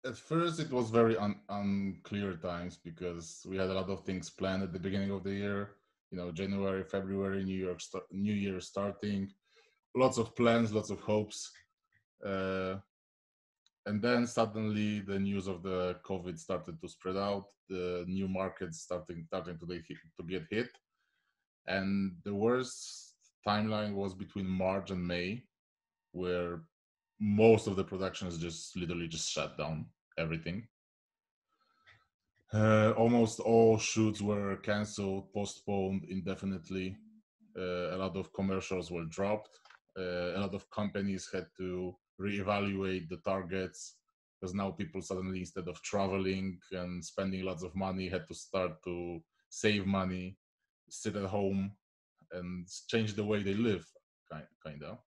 At first, it was very unclear times because we had a lot of things planned at the beginning of the year. You know, January, February, New Year starting, lots of plans, lots of hopes, uh, and then suddenly the news of the COVID started to spread out. The new markets starting to get hit, and the worst timeline was between March and May, where most of the productions just literally just shut down everything. Almost all shoots were cancelled, postponed indefinitely. A lot of commercials were dropped. A lot of companies had to reevaluate the targets because now people suddenly, instead of traveling and spending lots of money, had to start to save money, sit at home, and change the way they live, kind of.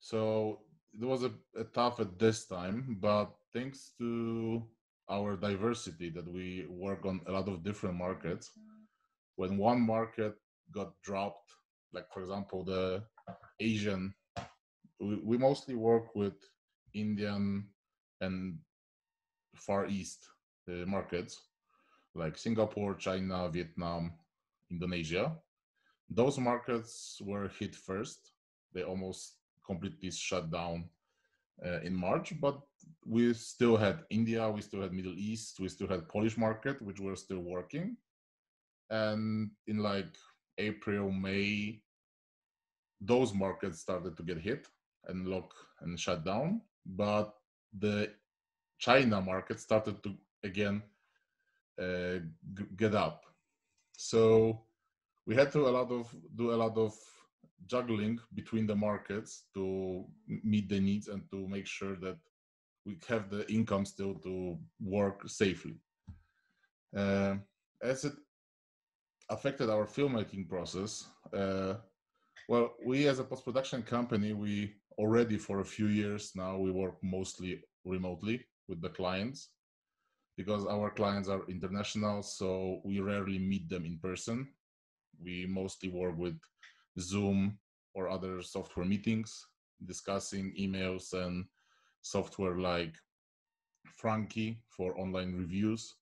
So it was a tough at this time, but thanks to our diversity that we work on a lot of different markets, when one market got dropped, like for example the Asian, we mostly work with Indian and Far East markets like Singapore, China, Vietnam, Indonesia. Those markets were hit first. They almost completely shut down in March, but we still had India, we still had Middle East, we still had Polish market, which were still working. And in like April, May, those markets started to get hit and lock and shut down. But the China market started to again get up. So we had to do a lot of juggling between the markets to meet the needs and to make sure that we have the income still to work safely. As it affected our filmmaking process, well, we as a post-production company, we already for a few years now, we work mostly remotely with the clients because our clients are international, so we rarely meet them in person. We mostly work with Zoom or other software meetings, discussing emails and software like Frankie for online reviews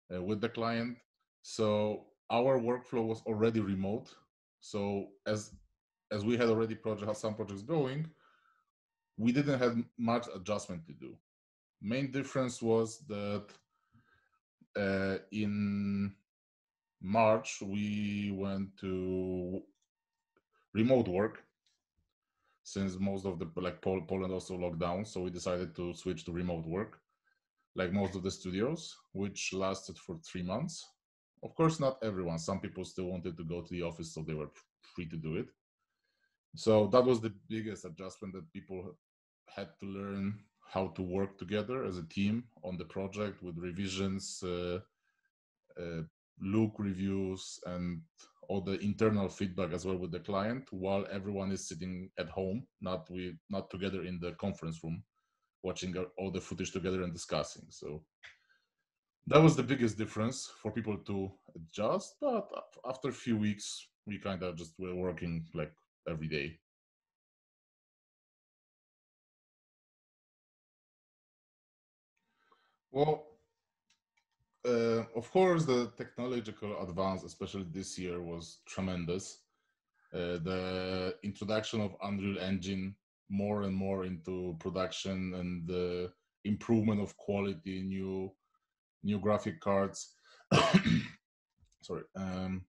with the client. So our workflow was already remote. So as we had already some projects going, we didn't have much adjustment to do. Main difference was that in March we went to remote work since most of the Poland also locked down, so we decided to switch to remote work like most of the studios, which lasted for 3 months. Of course, not everyone. Some people still wanted to go to the office, so they were free to do it. So that was the biggest adjustment, that people had to learn how to work together as a team on the project with revisions, look reviews, and all the internal feedback as well with the client, while everyone is sitting at home, not together in the conference room, watching all the footage together and discussing. So that was the biggest difference for people to adjust. But after a few weeks, we kind of just were working like every day. Well, of course, the technological advance, especially this year, was tremendous. The introduction of Unreal Engine more and more into production, and the improvement of quality, new graphic cards. Sorry. And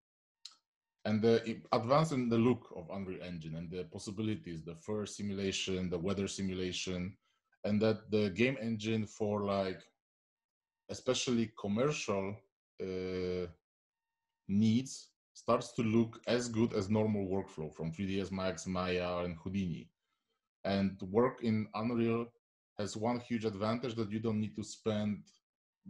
the advance in the look of Unreal Engine and the possibilities, the fur simulation, the weather simulation, and that the game engine for like especially commercial needs starts to look as good as normal workflow from 3ds Max, Maya, and Houdini. And work in Unreal has one huge advantage, that you don't need to spend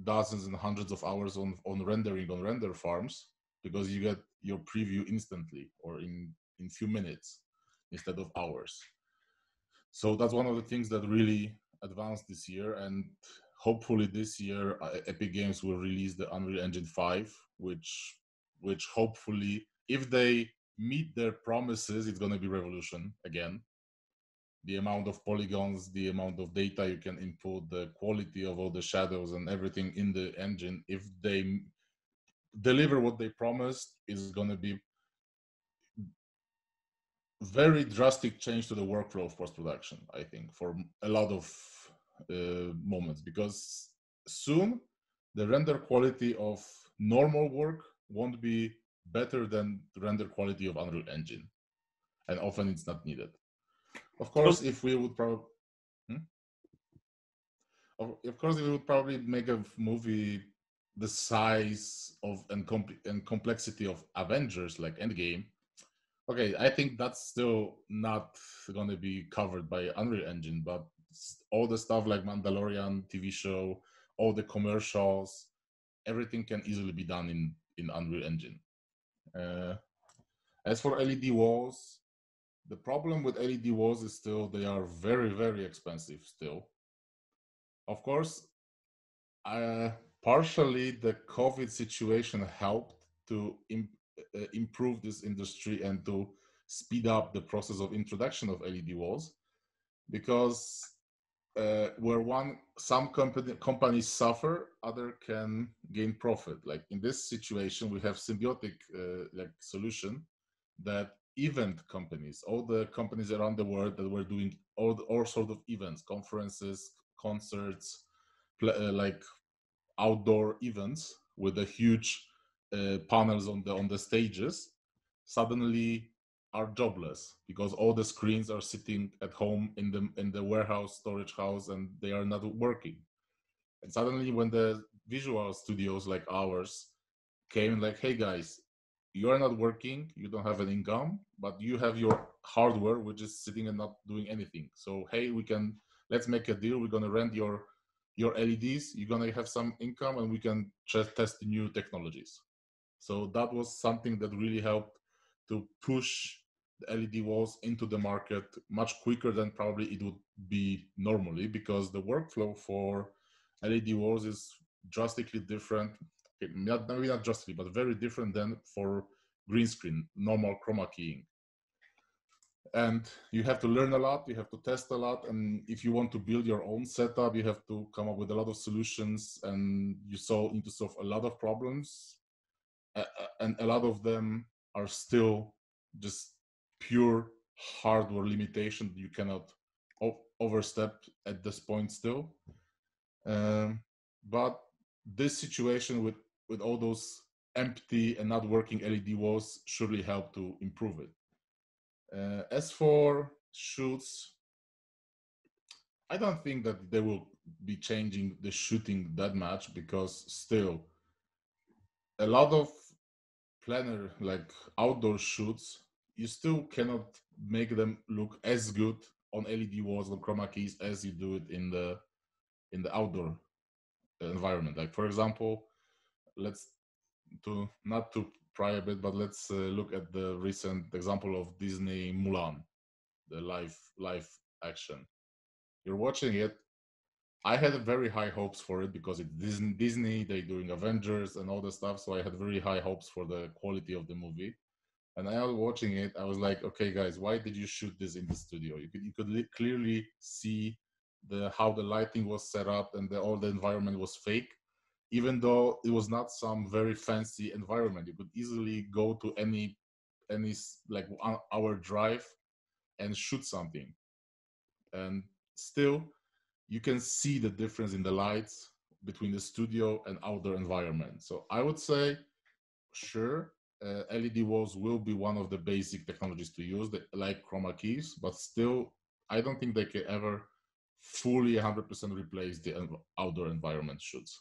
dozens and hundreds of hours on rendering on render farms, because you get your preview instantly or in few minutes instead of hours. So that's one of the things that really advanced this year, and hopefully this year Epic Games will release the Unreal Engine 5, which hopefully, if they meet their promises, it's going to be revolution again. the amount of polygons, the amount of data you can input, the quality of all the shadows and everything in the engine, if they deliver what they promised, is going to be very drastic change to the workflow of post-production, I think, for a lot of moments, because soon the render quality of normal work won't be better than the render quality of Unreal Engine, and often it's not needed. Of course, if we would probably of course, if we would probably make a movie the size of and complexity of Avengers, like Endgame, okay, I think that's still not going to be covered by Unreal Engine, but all the stuff like Mandalorian TV show, all the commercials, everything can easily be done in Unreal Engine. As for LED walls, the problem with LED walls is still they are very, very expensive still. Of course, partially the COVID situation helped to improve this industry and to speed up the process of introduction of LED walls, because where some companies suffer, other can gain profit. Like in this situation, we have symbiotic like solution that event companies, all the companies around the world that were doing all sort of events, conferences, concerts, like outdoor events with the huge panels on the stages, suddenly are jobless because all the screens are sitting at home in the warehouse storage house and they are not working. And suddenly when the visual studios like ours came like, hey guys, you are not working, you don't have an income, but you have your hardware which is sitting and not doing anything. So hey, let's make a deal. We're going to rent your LEDs, you're going to have some income, and we can just test new technologies. So that was something that really helped to push the LED walls into the market much quicker than probably it would be normally, because the workflow for LED walls is drastically different, maybe not drastically, but very different than for green screen, normal chroma keying. And you have to learn a lot, you have to test a lot, and if you want to build your own setup, you have to come up with a lot of solutions, and you need to solve a lot of problems, and a lot of them are still just pure hardware limitation you cannot overstep at this point still. But this situation with all those empty and not working LED walls surely helped to improve it. As for shoots, I don't think that they will be changing the shooting that much, because still a lot of planner like outdoor shoots, you still cannot make them look as good on LED walls or chroma keys as you do it in the outdoor environment. Like for example, not to pry a bit, but let's look at the recent example of Disney Mulan, the live action. You're watching it. I had very high hopes for it because it's Disney, they're doing Avengers and all the stuff, so I had very high hopes for the quality of the movie. And I was watching it, I was like, okay guys, why did you shoot this in the studio? You could clearly see how the lighting was set up, and all the environment was fake. Even though it was not some very fancy environment, you could easily go to any like 1 hour drive and shoot something, and still you can see the difference in the lights between the studio and outdoor environment. So I would say, sure, LED walls will be one of the basic technologies to use, like chroma keys, but still, I don't think they can ever fully 100% replace the outdoor environment shoots.